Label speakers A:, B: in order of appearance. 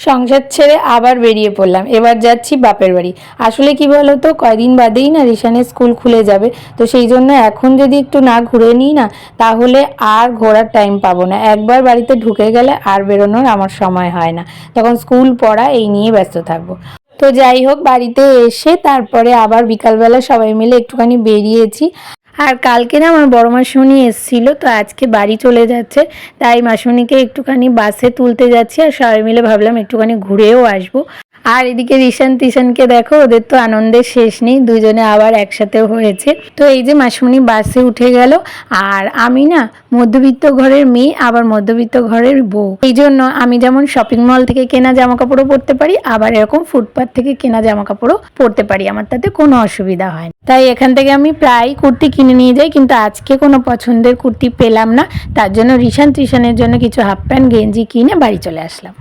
A: সংসার ছেড়ে আবার বেরিয়ে পড়লাম। এবার যাচ্ছি বাপের বাড়ি। আসলে কি বলো তো, কয়দিন বাদেই না রিশানের স্কুল খুলে যাবে, তো সেই জন্য এখন যদি একটু না ঘুরে নিই না, তাহলে আর ঘোরার টাইম পাবো না। একবার বাড়িতে ঢুকে গেলে আর বেরোনোর আমার সময় হয় না, তখন স্কুল পড়া এই নিয়ে ব্যস্ত থাকবো। তো যাই হোক, বাড়িতে এসে তারপরে আবার বিকালবেলা সবাই মিলে একটুখানি বেরিয়েছি। আর কালকে না আমার বড় মাসুনি এসেছিল, তো আজকে বাড়ি চলে যাচ্ছে, তাই মাসুনিকে একটুখানি বাসে তুলতে যাচ্ছি আর সবাই মিলে ভাবলাম একটুখানি ঘুরেও আসবো। আর এদিকে রিশান টিশানকে দেখো, ওদের তো আনন্দের শেষ নেই, দুজনে আবার একসাথেও হয়েছে। তো এই যে মাসুনি বাসে উঠে গেল, আর আমি না মধ্যবিত্ত ঘরের মেয়ে, আবার মধ্যবিত্ত ঘরের বউ, এই জন্য আমি যেমন শপিং মল থেকে কেনা জামা কাপড়ও পরতে পারি, আবার এরকম ফুটপাথ থেকে কেনা জামা কাপড়ও পরতে পারি, আমার তাতে কোনো অসুবিধা হয় না। তাই এখান থেকে আমি প্রায় কুর্তি কিনে নিয়ে যাই, কিন্তু আজকে কোনো পছন্দের কুর্তি পেলাম না, তার জন্য রিশান টিশানের জন্য কিছু হাফ প্যান্ট গেঞ্জি কিনে বাড়ি চলে আসলাম।